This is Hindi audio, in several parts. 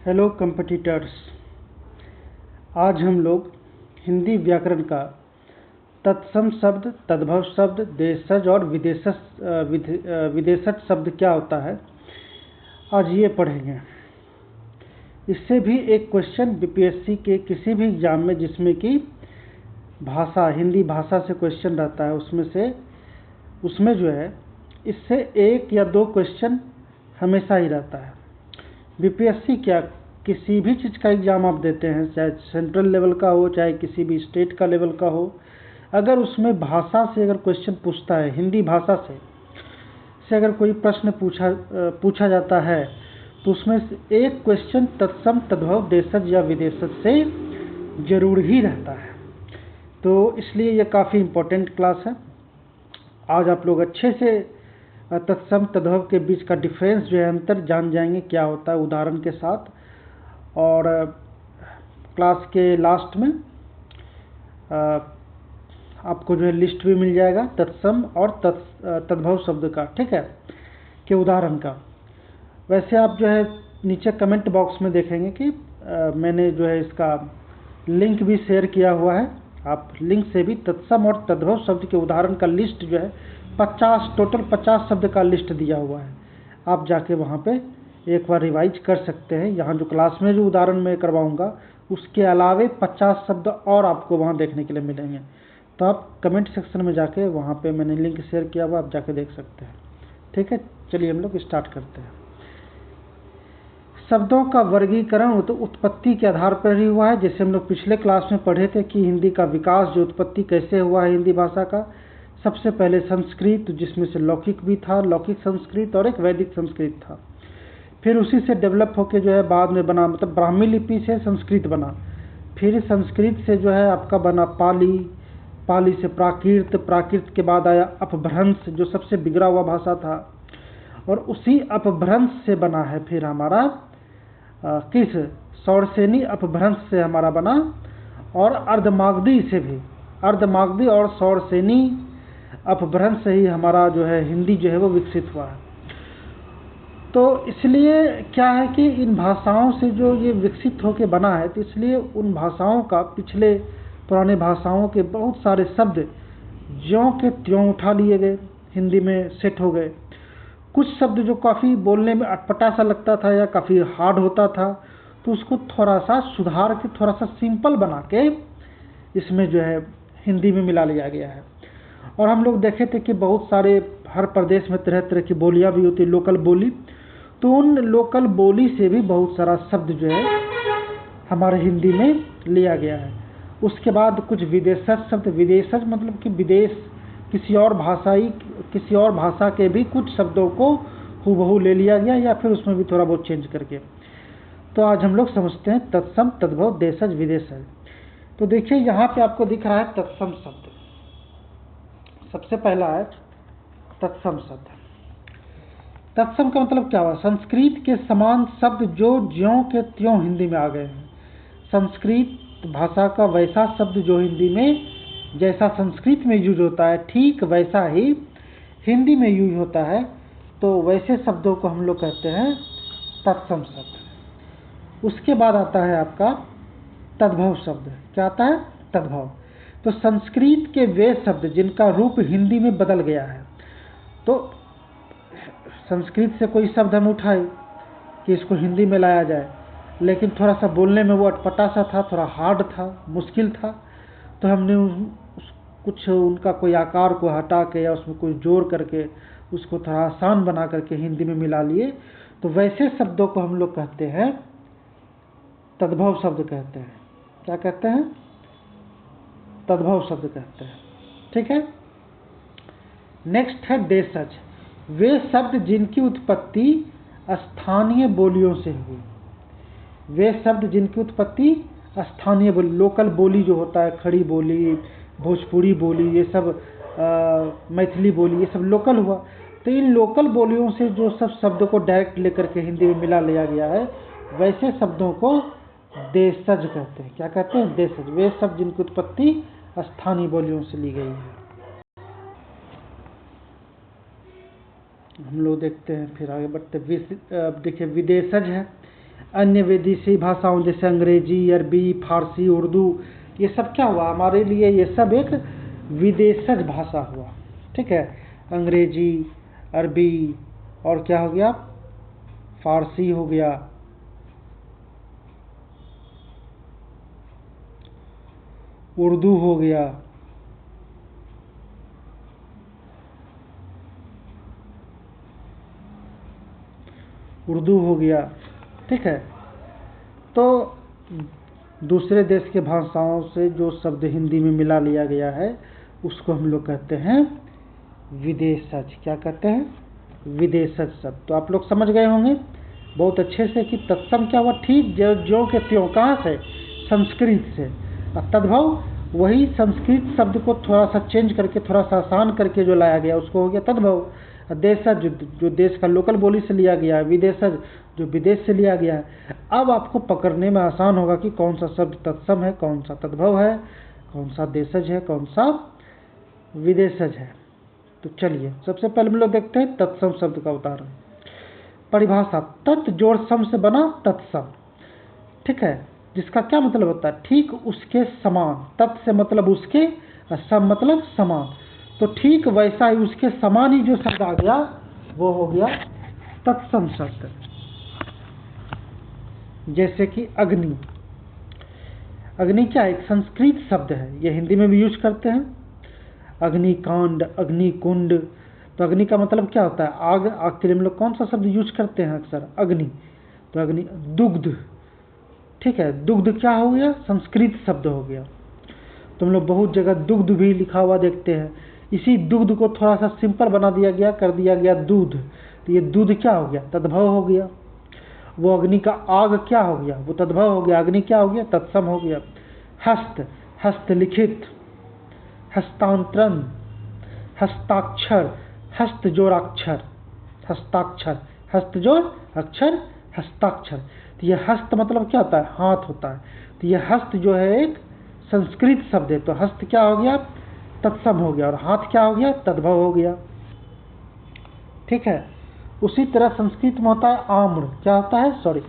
Hello competitors. आज हम लोग हिंदी व्याकरण का तत्सम शब्द, तद्भव शब्द, देशज और विदेशज शब्द क्या होता है, आज ये पढ़ेंगे। इससे भी एक क्वेश्चन बीपीएससी के किसी भी एग्जाम में जिसमें कि भाषा, हिंदी भाषा से क्वेश्चन रहता है, उसमें जो है इससे एक या दो क्वेश्चन हमेशा ही रहता है। बीपीएससी क्या, किसी भी चीज़ का एग्ज़ाम आप देते हैं, चाहे सेंट्रल लेवल का हो चाहे किसी भी स्टेट का लेवल का हो, अगर उसमें भाषा से अगर क्वेश्चन पूछता है, हिंदी भाषा से अगर कोई प्रश्न पूछा जाता है, तो उसमें से एक क्वेश्चन तत्सम, तद्भव, देशज या विदेशज से जरूर ही रहता है। तो इसलिए ये काफ़ी इम्पोर्टेंट क्लास है। आज आप लोग अच्छे से तत्सम, तद्भव के बीच का डिफरेंस जो है, अंतर जान जाएंगे क्या होता है उदाहरण के साथ। और क्लास के लास्ट में आपको जो है लिस्ट भी मिल जाएगा तत्सम और तद्भव शब्द का, ठीक है, के उदाहरण का। वैसे आप जो है नीचे कमेंट बॉक्स में देखेंगे कि मैंने जो है इसका लिंक भी शेयर किया हुआ है। आप लिंक से भी तत्सम और तद्भव शब्द के उदाहरण का लिस्ट जो है टोटल 50 शब्द का लिस्ट दिया हुआ है। आप जाके वहाँ पे एक बार रिवाइज कर सकते हैं। यहाँ जो क्लास में जो उदाहरण मैं करवाऊँगा उसके अलावे 50 शब्द और आपको वहाँ देखने के लिए मिलेंगे। तो आप कमेंट सेक्शन में जाके वहाँ पे मैंने लिंक शेयर किया हुआ, आप जाके देख सकते हैं। ठीक है, चलिए हम लोग स्टार्ट करते हैं। शब्दों का वर्गीकरण तो उत्पत्ति के आधार पर ही हुआ है। जैसे हम लोग पिछले क्लास में पढ़े थे कि हिंदी का विकास, जो उत्पत्ति कैसे हुआ है हिंदी भाषा का। सबसे पहले संस्कृत, जिसमें से लौकिक भी था, लौकिक संस्कृत, और एक वैदिक संस्कृत था। फिर उसी से डेवलप होके जो है बाद में बना, मतलब ब्राह्मी लिपि से संस्कृत बना। फिर संस्कृत से जो है आपका बना पाली, पाली से प्राकृत, प्राकृत के बाद आया अपभ्रंश जो सबसे बिगड़ा हुआ भाषा था, और उसी अपभ्रंश से बना है फिर हमारा किस सौरसेनी अपभ्रंश से हमारा बना, और अर्धमागधी से भी, अर्धमागधी और सौरसेनी अपभ्रंश से ही हमारा जो है हिंदी जो है वो विकसित हुआ है। तो इसलिए क्या है कि इन भाषाओं से जो ये विकसित होके बना है, तो इसलिए उन भाषाओं का, पिछले पुराने भाषाओं के बहुत सारे शब्द ज्यों के त्यों उठा लिए गए, हिंदी में सेट हो गए। कुछ शब्द जो काफ़ी बोलने में अटपटा सा लगता था या काफ़ी हार्ड होता था, तो उसको थोड़ा सा सुधार के, थोड़ा सा सिंपल बना के इसमें जो है हिंदी में मिला लिया गया है। और हम लोग देखे थे कि बहुत सारे, हर प्रदेश में तरह तरह की बोलियां भी होती, लोकल बोली, तो उन लोकल बोली से भी बहुत सारा शब्द जो है हमारे हिंदी में लिया गया है। उसके बाद कुछ विदेशज शब्द, विदेशज मतलब कि विदेश, किसी और भाषा के भी कुछ शब्दों को हूबहू ले लिया गया, या फिर उसमें भी थोड़ा बहुत चेंज करके। तो आज हम लोग समझते हैं तत्सम, तद्भव, देशज, विदेशज। तो देखिए यहाँ पे आपको दिख रहा है तत्सम शब्द। सबसे पहला है तत्सम शब्द। तत्सम का मतलब क्या हुआ? संस्कृत के समान शब्द जो ज्यों के त्यों हिंदी में आ गए हैं। संस्कृत भाषा का वैसा शब्द जो हिंदी में, जैसा संस्कृत में यूज होता है ठीक वैसा ही हिंदी में यूज होता है। तो वैसे शब्दों को हम लोग कहते हैं तत्सम शब्द। उसके बाद आता है आपका तद्भव शब्द। क्या आता है? तद्भव। तो संस्कृत के वे शब्द जिनका रूप हिंदी में बदल गया है। तो संस्कृत से कोई शब्द हम उठाए कि इसको हिंदी में लाया जाए, लेकिन थोड़ा सा बोलने में वो अटपटा सा था, थोड़ा हार्ड था, मुश्किल था, तो हमने कुछ उनका कोई आकार को हटा के या उसमें कोई जोड़ करके उसको थोड़ा आसान बना करके हिंदी में मिला लिए। तो वैसे शब्दों को हम लोग कहते हैं तद्भव शब्द कहते हैं। क्या कहते हैं? तद्भव शब्द कहते हैं। ठीक है। नेक्स्ट है देशज। वे शब्द जिनकी उत्पत्ति स्थानीय बोलियों से हुई। वे शब्द जिनकी उत्पत्ति स्थानीय बोली, लोकल बोली जो होता है, खड़ी बोली, भोजपुरी बोली, ये सब मैथिली बोली, ये सब लोकल हुआ। तो इन लोकल बोलियों से जो सब शब्दों को डायरेक्ट लेकर के हिंदी में मिला लिया गया है, वैसे शब्दों को देशज कहते हैं। क्या कहते हैं? देशज। वे शब्द जिनकी उत्पत्ति स्थानीय बोलियों से ली गई है। हम लोग देखते हैं, फिर आगे बढ़ते। देखिए विदेशज है। अन्य विदेशी भाषाओं जैसे अंग्रेजी, अरबी, फारसी, उर्दू, ये सब क्या हुआ हमारे लिए, ये सब एक विदेशज भाषा हुआ। ठीक है, अंग्रेजी, अरबी और क्या हो गया, फारसी हो गया, उर्दू हो गया, उर्दू हो गया। ठीक है, तो दूसरे देश के भाषाओं से जो शब्द हिंदी में मिला लिया गया है उसको हम लोग कहते हैं विदेशज। क्या कहते हैं, विदेशज शब्द। तो आप लोग समझ गए होंगे बहुत अच्छे से कि तत्सम क्या हुआ, ठीक जो के त्यों, कहाँ से, संस्कृत से। और तद्भव वही संस्कृत शब्द को थोड़ा सा चेंज करके, थोड़ा सा आसान करके जो लाया गया उसको हो गया तद्भव। देशज जो देश का लोकल बोली से लिया गया है, विदेशज जो विदेश से लिया गया है। अब आपको पकड़ने में आसान होगा कि कौन सा शब्द तत्सम है, कौन सा तद्भव है, कौन सा देशज है, कौन सा विदेशज है। तो चलिए सबसे पहले हम लोग देखते हैं तत्सम शब्द का उदाहरण। परिभाषा, तत् जोड़ सम से बना तत्सम। ठीक है, जिसका क्या मतलब होता है, ठीक उसके समान। तत् से मतलब उसके और सम मतलब समान। तो ठीक वैसा ही उसके समान ही जो शब्द आ गया वो हो गया तत्सम शब्द। जैसे कि अग्नि। अग्नि क्या एक संस्कृत शब्द है, ये हिंदी में भी यूज करते हैं, अग्निकांड, अग्निकुंड। तो अग्नि का मतलब क्या होता है, आग। आग के लिए हम लोग कौन सा शब्द यूज करते हैं अक्सर, अग्नि। तो अग्नि, दुग्ध। ठीक है, दुग्ध क्या हो गया, संस्कृत शब्द हो गया। तो हम लोग बहुत जगह दुग्ध भी लिखा हुआ देखते हैं। इसी दुग्ध को थोड़ा सा सिंपल बना दिया गया, कर दिया गया दूध। तो ये दूध क्या हो गया, तद्भव हो गया। वो अग्नि का आग क्या हो गया, वो तद्भव हो गया। अग्नि क्या हो गया, तत्सम हो गया। हस्त, हस्तलिखित, हस्तांतरण, हस्ताक्षर, हस्त जोड़ अक्षर, हस्ताक्षर, हस्त जोड़ अक्षर, हस्ताक्षर। तो यह हस्त मतलब क्या होता है, हाथ होता है। तो यह हस्त जो है एक संस्कृत शब्द है। तो हस्त क्या हो गया, तत्सम हो गया, और हाथ क्या हो गया, तद्भव हो गया। ठीक है, उसी तरह संस्कृत में होता है आम्र। क्या होता है, सॉरी,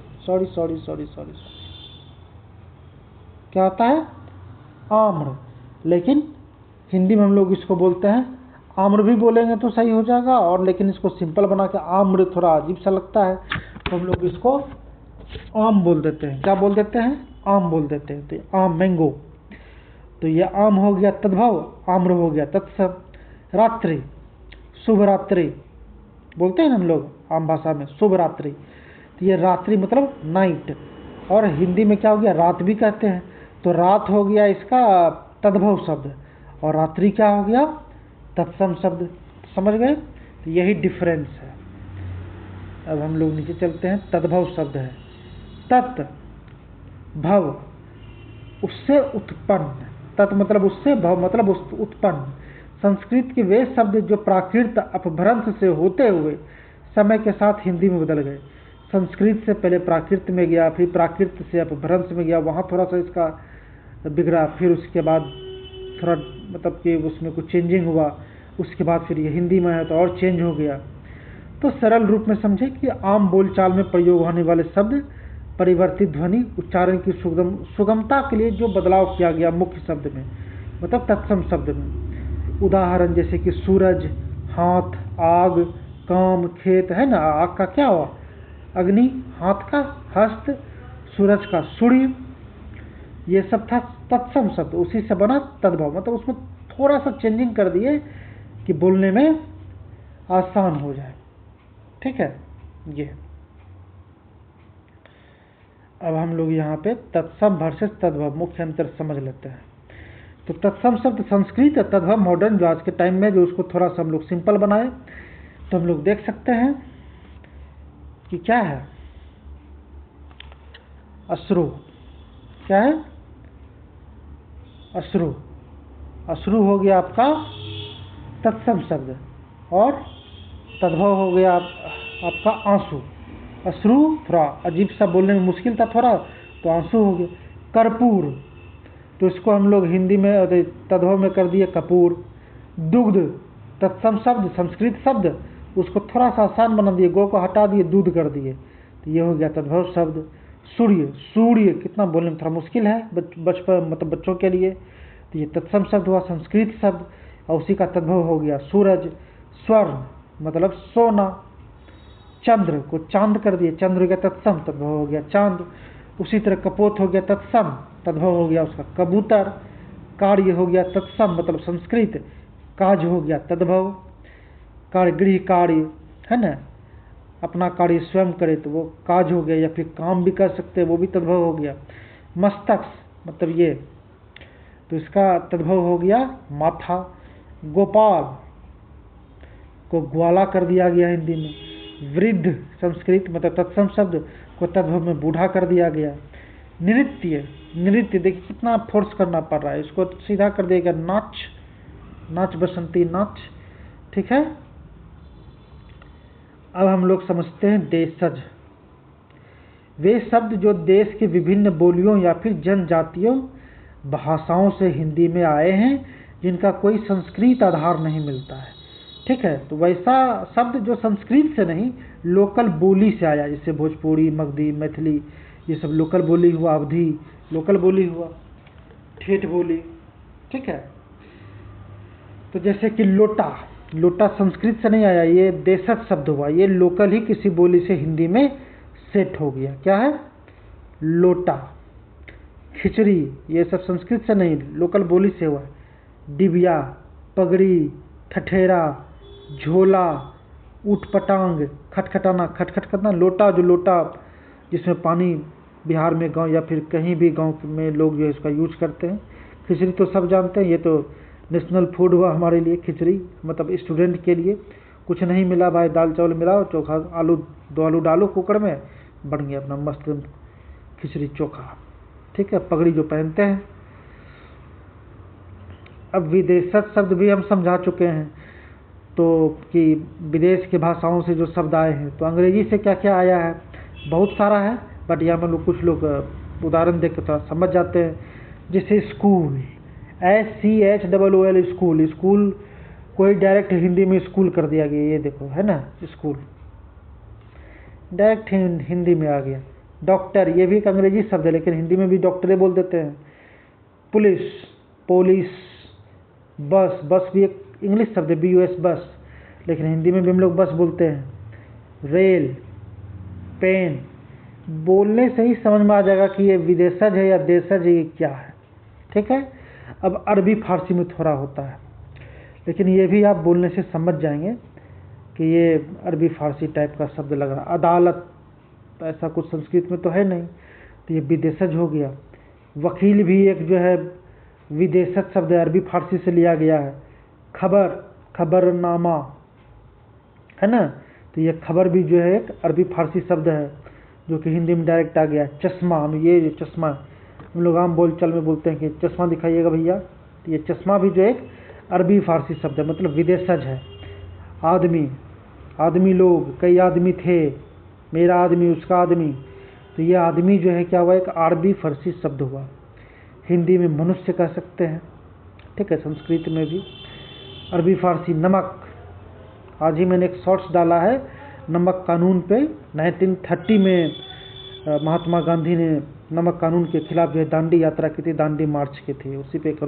क्या होता है, आम्र। लेकिन हिंदी में हम लोग इसको बोलते हैं, आम्र भी बोलेंगे तो सही हो जाएगा, और लेकिन इसको सिंपल बना के आम्र थोड़ा अजीब सा लगता है, तो हम लोग इसको आम बोल देते हैं। क्या बोल देते हैं, आम बोल देते हैं। तो आम, मैंगो। तो ये आम हो गया तद्भव, आम्र हो गया तत्सम। रात्रि, शुभ रात्रि बोलते हैं ना हम लोग आम भाषा में, शुभ रात्रि। तो ये रात्रि मतलब नाइट, और हिंदी में क्या हो गया, रात भी कहते हैं। तो रात हो गया इसका तद्भव शब्द, और रात्रि क्या हो गया, तत्सम शब्द। समझ गए, तो यही डिफरेंस है। अब हम लोग नीचे चलते हैं। तद्भव शब्द है, तत् भव, उससे उत्पन्न। तत् मतलब उससे, भव मतलब उत्पन्न। संस्कृत के वे शब्द जो प्राकृत अपभ्रंश से होते हुए समय के साथ हिंदी में बदल गए। संस्कृत से पहले प्राकृत में गया, फिर प्राकृत से अपभ्रंश में गया, वहाँ थोड़ा सा इसका बिगड़ा, फिर उसके बाद थोड़ा मतलब कि उसमें कुछ चेंजिंग हुआ, उसके बाद फिर ये हिंदी में है तो और चेंज हो गया। तो सरल रूप में समझे कि आम बोलचाल में प्रयोग होने वाले शब्द परिवर्तित ध्वनि उच्चारण की सुगमता के लिए जो बदलाव किया गया मुख्य शब्द में, मतलब तत्सम शब्द में। उदाहरण जैसे कि सूरज, हाथ, आग, काम, खेत है ना। आग का क्या हुआ, अग्नि, हाथ का हस्त, सूरज का सूर्य, ये सब था तत्सम शब्द। उसी से बना तद्भव, मतलब उसमें थोड़ा सा चेंजिंग कर दिए कि बोलने में आसान हो जाए। ठीक है, ये अब हम लोग यहाँ पे तत्सम वर्सेस तद्भव मुख्य अंतर समझ लेते हैं। तो तत्सम शब्द संस्कृत, तद्भव मॉडर्न, जो आज के टाइम में जो उसको थोड़ा सा हम लोग सिंपल बनाए। तो हम लोग देख सकते हैं कि क्या है, अश्रु। क्या है, अश्रु। अश्रु हो गया आपका तत्सम शब्द, और तद्भव हो गया आपका आंसू। अश्रु थोड़ा अजीब सा बोलने में मुश्किल था थोड़ा, तो आंसू हो गया। कर्पूर, तो इसको हम लोग हिंदी में तद्भव में कर दिए कपूर। दुग्ध, तत्सम शब्द, संस्कृत शब्द, उसको थोड़ा सा आसान बना दिए, गो को हटा दिए, दूध कर दिए, तो ये हो गया तद्भव शब्द। सूर्य, सूर्य कितना बोलने में थोड़ा मुश्किल है बचपन मतलब बच्चों के लिए। तो ये तत्सम शब्द हुआ, संस्कृत शब्द, और उसी का तद्भव हो गया सूरज। स्वर्ण मतलब सोना। चंद्र को चांद कर दिए, चंद्र हो गया तत्सम, तद्भव हो गया चांद। उसी तरह कपोत हो गया तत्सम, तद्भव हो गया उसका कबूतर। कार्य हो गया तत्सम मतलब संस्कृत, काज हो गया तद्भव। कार्य गृह कार्य है ना, अपना कार्य स्वयं करे तो वो काज हो गया, या फिर काम भी कर सकते हैं वो भी तद्भव हो गया। मस्तक मतलब ये, तो इसका तद्भव हो गया माथा। गोपाल को ग्वाला कर दिया गया हिंदी में। वृद्ध संस्कृत मतलब तत्सम शब्द को तद्भव में बूढ़ा कर दिया गया। नृत्य, नृत्य देखिए कितना फोर्स करना पड़ रहा है, इसको सीधा कर देगा नाच, नाच बसंती नाच। ठीक है, अब हम लोग समझते हैं देशज। वे शब्द जो देश के विभिन्न बोलियों या फिर जनजातियों भाषाओं से हिंदी में आए हैं, जिनका कोई संस्कृत आधार नहीं मिलता है। ठीक है, तो वैसा शब्द जो संस्कृत से नहीं, लोकल बोली से आया, जैसे भोजपुरी, मगधी, मैथिली, ये सब लोकल बोली हुआ। अवधी लोकल बोली हुआ, ठेठ बोली। ठीक है, तो जैसे कि लोटा, लोटा संस्कृत से नहीं आया, ये देशज शब्द हुआ, ये लोकल ही किसी बोली से हिंदी में सेट हो गया। क्या है? लोटा। खिचड़ी, ये सब संस्कृत से नहीं, लोकल बोली से हुआ। डिबिया, पगड़ी, ठठेरा, झोला, ऊटपटांग, खटखटाना, खटखट करना। लोटा, जो लोटा जिसमें पानी बिहार में गांव या फिर कहीं भी गांव में लोग जो है इसका यूज करते हैं। खिचड़ी तो सब जानते हैं, ये तो नेशनल फूड हुआ हमारे लिए। खिचड़ी मतलब स्टूडेंट के लिए, कुछ नहीं मिला भाई, दाल चावल मिलाओ, चोखा आलू, 2 आलू डालो कुकर में, बन गया अपना मस्त खिचड़ी चोखा। ठीक है, पगड़ी जो पहनते हैं। अब विदेशज शब्द भी हम समझा चुके हैं, तो कि विदेश की भाषाओं से जो शब्द आए हैं, तो अंग्रेजी से क्या क्या आया है, बहुत सारा है, बट यहाँ में लोग कुछ लोग उदाहरण देख कर समझ जाते हैं। जैसे स्कूल, SCHOOL, स्कूल, स्कूल कोई डायरेक्ट हिंदी में स्कूल कर दिया गया, ये देखो है ना, स्कूल डायरेक्ट हिंदी में आ गया। डॉक्टर, ये भी एक अंग्रेजी शब्द है, लेकिन हिंदी में भी डॉक्टरे बोल देते हैं। Police, police. बस, बस भी एक इंग्लिश शब्द है, BUS बस, लेकिन हिंदी में भी हम लोग बस बोलते हैं। Rail, pen. बोलने से ही समझ में आ जाएगा कि ये विदेशज है या देशज है, ये क्या है। ठीक है, अब अरबी फारसी में थोड़ा होता है, लेकिन ये भी आप बोलने से समझ जाएंगे कि ये अरबी फारसी टाइप का शब्द लग रहा है। अदालत, तो ऐसा कुछ संस्कृत में तो है नहीं, तो ये विदेशज हो गया। वकील भी एक जो है विदेशज शब्द है, अरबी फारसी से लिया गया है। खबर, खबरनामा है ना, तो ये खबर भी जो है एक अरबी फारसी शब्द है, जो कि हिंदी में डायरेक्ट आ गया। चश्मा, हम ये जो चश्मा हम लोग आम बोलचाल में बोलते हैं कि चश्मा दिखाइएगा भैया, तो ये चश्मा भी जो एक अरबी फारसी शब्द है, मतलब विदेशज है। आदमी, आदमी लोग, कई आदमी थे, मेरा आदमी, उसका आदमी, तो ये आदमी जो है क्या हुआ, एक अरबी फारसी शब्द हुआ। हिंदी में मनुष्य कह सकते हैं। ठीक है, संस्कृत में भी अरबी फारसी। नमक, आज ही मैंने एक शॉर्ट्स डाला है नमक कानून पे। 1930 में महात्मा गांधी ने नमक कानून के खिलाफ जो है दांडी यात्रा की थी, दांडी मार्च की थी, उसी पे एक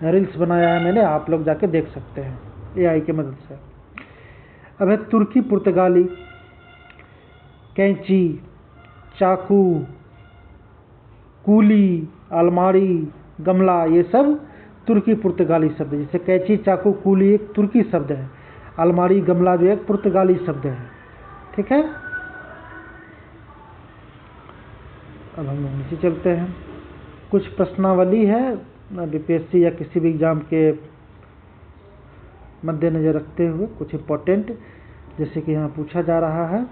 रील्स बनाया है मैंने, आप लोग जाके देख सकते हैं AI की मदद से। अब है तुर्की पुर्तगाली। कैंची, चाकू, कूली, अलमारी, गमला, ये सब तुर्की पुर्तगाली शब्द है। जैसे कैंची, चाकू, कूली एक तुर्की शब्द है, अलमारी, गमला जो एक पुर्तगाली शब्द है। ठीक है, अब हम लोग नीचे चलते हैं। कुछ प्रश्नावली है BPSC या किसी भी एग्जाम के मद्देनजर रखते हुए, कुछ इंपॉर्टेंट, जैसे कि यहाँ पूछा जा रहा है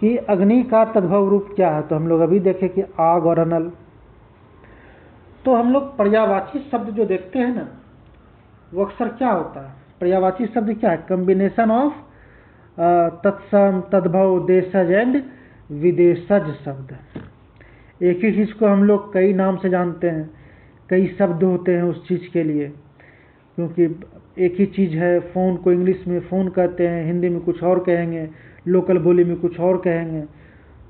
कि अग्नि का तद्भव रूप क्या है। तो हम लोग अभी देखें कि आग और अनल। तो हम लोग पर्यायवाची शब्द जो देखते हैं ना, वो अक्सर क्या होता है, पर्यायवाची शब्द क्या है, कॉम्बिनेशन ऑफ तत्सम, तद्भव, देशज एंड विदेशज शब्द। एक ही चीज़ को हम लोग कई नाम से जानते हैं, कई शब्द होते हैं उस चीज़ के लिए, क्योंकि एक ही चीज़ है। फ़ोन को इंग्लिश में फ़ोन कहते हैं, हिंदी में कुछ और कहेंगे, लोकल बोली में कुछ और कहेंगे।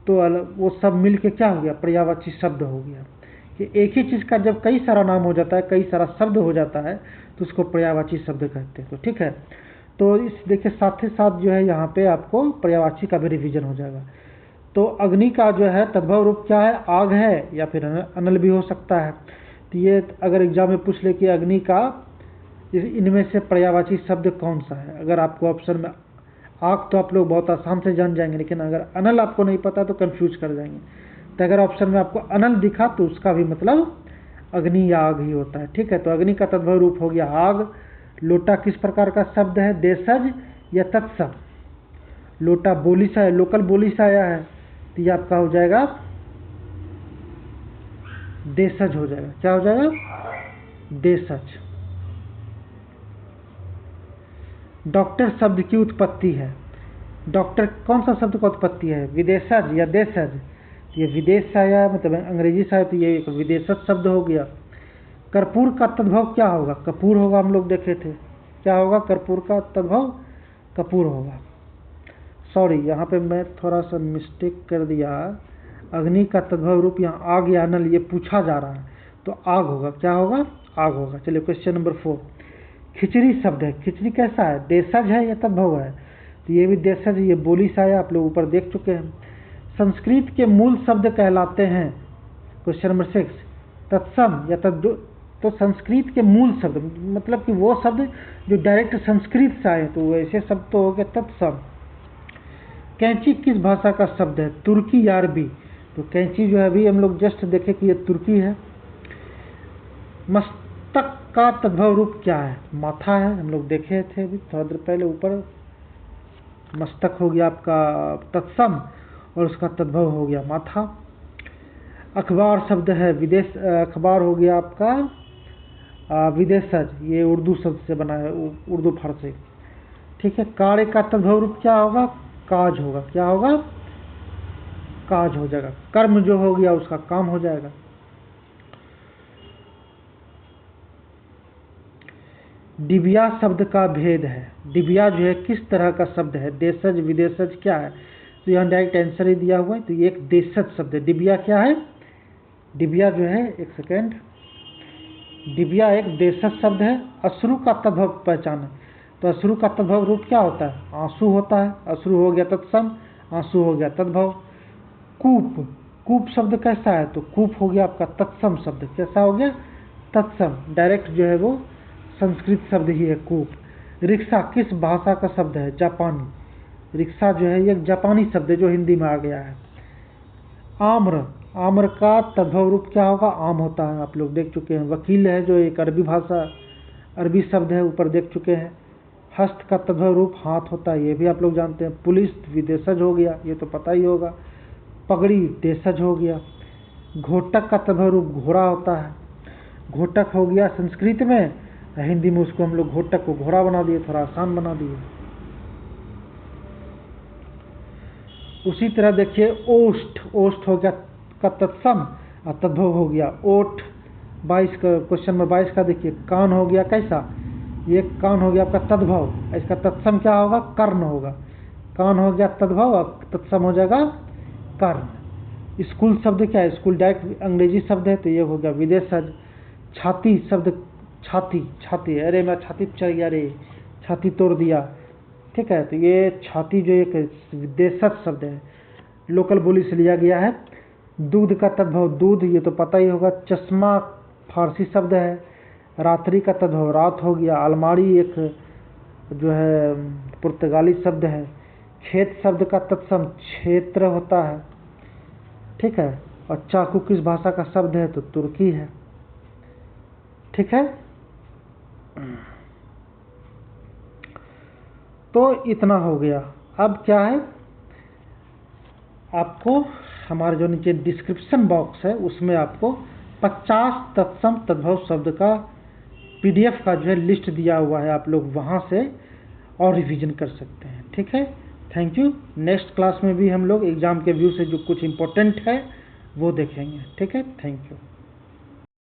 तो वो सब मिल के क्या हो गया, पर्यायवाची शब्द हो गया। कि एक ही चीज़ का जब कई सारा नाम हो जाता है, कई सारा शब्द हो जाता है, तो उसको पर्यायवाची शब्द कहते हैं। तो ठीक है, तो इस देखिए साथ ही साथ जो है यहाँ पे आपको पर्यायवाची का भी रिवीजन हो जाएगा। तो अग्नि का जो है तद्भव रूप क्या है, आग है या फिर अनल भी हो सकता है। तो ये अगर एग्जाम में पूछ ले कि अग्नि का इनमें से पर्यायवाची शब्द कौन सा है, अगर आपको ऑप्शन में आग तो आप लोग बहुत आसान से जान जाएंगे, लेकिन अगर अनल आपको नहीं पता तो कंफ्यूज कर जाएंगे। तो अगर ऑप्शन में आपको अनल दिखा तो उसका भी मतलब अग्नि या आग ही होता है। ठीक है, तो अग्नि का तद्भव रूप हो गया आग। लोटा किस प्रकार का शब्द है, देशज या तत्सम। लोटा बोली सा है, लोकल बोली से आया है, तो ये आपका हो जाएगा देशज हो जाएगा। क्या हो जाएगा, देशज। डॉक्टर शब्द की उत्पत्ति है, डॉक्टर कौन सा शब्द का उत्पत्ति है, विदेशज या देशज। ये विदेश से आया है, मतलब अंग्रेजी से आया, तो ये एक विदेशज शब्द हो गया। कर्पूर का तद्भव क्या होगा, कपूर होगा, हम लोग देखे थे। क्या होगा, कर्पूर का तद्भव कपूर होगा। सॉरी, यहाँ पे मैं थोड़ा सा मिस्टेक कर दिया। अग्नि का तद्भव रूप यहाँ आग या अनल ये पूछा जा रहा है, तो आग होगा। क्या होगा, आग होगा। चलिए क्वेश्चन नंबर 4। खिचड़ी शब्द है, खिचड़ी कैसा है, देशज है या तद्भव है। तो ये भी देशज, ये बोली से आया, आप लोग ऊपर देख चुके हैं। संस्कृत के मूल शब्द कहलाते हैं, क्वेश्चन नंबर 6, तत्सम या तद्दो। तो संस्कृत के मूल शब्द मतलब कि वो शब्द जो डायरेक्ट संस्कृत से आए, तो वैसे शब्द तो हो गया तत्सम। कैंची किस भाषा का शब्द है, तुर्की या अरबी। तो कैंची जो है अभी हम लोग जस्ट देखे कि ये तुर्की है। मस्तक का तद्भव रूप क्या है, माथा है, हम लोग देखे थे अभी थोड़ा देर पहले ऊपर। मस्तक हो गया आपका तत्सम और उसका तद्भव हो गया माथा। अखबार शब्द है विदेश, अखबार हो गया आपका विदेशज, ये उर्दू शब्द से बना है, उर्दू फारसी। ठीक है, कार्य का तद्भव रूप क्या होगा, काज होगा। क्या होगा, काज हो जाएगा। कर्म जो हो गया उसका काम हो जाएगा। डिबिया शब्द का भेद है, डिबिया जो है किस तरह का शब्द है, देशज विदेशज क्या है। तो यहाँ डायरेक्ट आंसर ही दिया हुआ है, तो ये एक देशज शब्द है। डिबिया क्या है, डिबिया जो है, एक सेकेंड, डिबिया एक देशज शब्द है। अश्रु का तद्भव पहचान है, तो अश्रु का तद्भव रूप क्या होता है, आंसू होता है। अश्रु हो गया तत्सम, आंसू हो गया तद्भव। कूप, कूप शब्द कैसा है, तो कूप हो गया आपका तत्सम शब्द। कैसा हो गया, तत्सम, डायरेक्ट जो है वो संस्कृत शब्द ही है कूप। रिक्शा किस भाषा का शब्द है, जापानी। रिक्शा जो है ये जापानी शब्द है जो हिंदी में आ गया है। आम्र, आम्र का तद्भव रूप क्या होगा, आम होता है, आप लोग देख चुके हैं। वकील है जो एक अरबी भाषा, अरबी शब्द है, ऊपर देख चुके हैं। हस्त का तद्भव रूप हाथ होता है, ये भी आप लोग जानते हैं। पुलिस विदेशज हो गया, ये तो पता ही होगा। पगड़ी देशज हो गया। घोटक का तद्भव रूप घोड़ा होता है, घोटक हो गया संस्कृत में, हिंदी में उसको हम लोग घोटक को घोड़ा बना दिए, थोड़ा आसान बना दिए। उसी तरह देखिए ओष्ठ, ओष्ठ हो गया का तत्सम और तद्भव हो गया ओठ। 22 का क्वेश्चन में 22 का देखिए, कान हो गया कैसा, ये कान हो गया आपका तद्भव, इसका तत्सम क्या होगा, कर्ण होगा। कान हो गया तद्भव और तत्सम हो जाएगा कर्ण। स्कूल शब्द क्या है, स्कूल डायरेक्ट अंग्रेजी शब्द है, तो ये हो गया विदेशज। छाती शब्द, छाती, छाती, अरे मैं छाती पे चढ़ गया रे, छाती तोड़ दिया। ठीक है, तो ये छाती जो एक विदेशज शब्द है, लोकल बोली से लिया गया है। दूध का तद्भव दूध, ये तो पता ही होगा। चश्मा फारसी शब्द है। रात्रि का तद्भव रात हो गया। अलमारी एक जो है पुर्तगाली शब्द है। खेत शब्द का तत्सम क्षेत्र होता है। ठीक है, और चाकू किस भाषा का शब्द है, तो तुर्की है। ठीक है, तो इतना हो गया। अब क्या है, आपको हमारे जो नीचे डिस्क्रिप्शन बॉक्स है उसमें आपको 50 तत्सम तद्भव शब्द का PDF का जो है लिस्ट दिया हुआ है, आप लोग वहाँ से और रिवीजन कर सकते हैं। ठीक है, थैंक यू। नेक्स्ट क्लास में भी हम लोग एग्जाम के व्यू से जो कुछ इम्पोर्टेंट है वो देखेंगे। ठीक है, थैंक यू।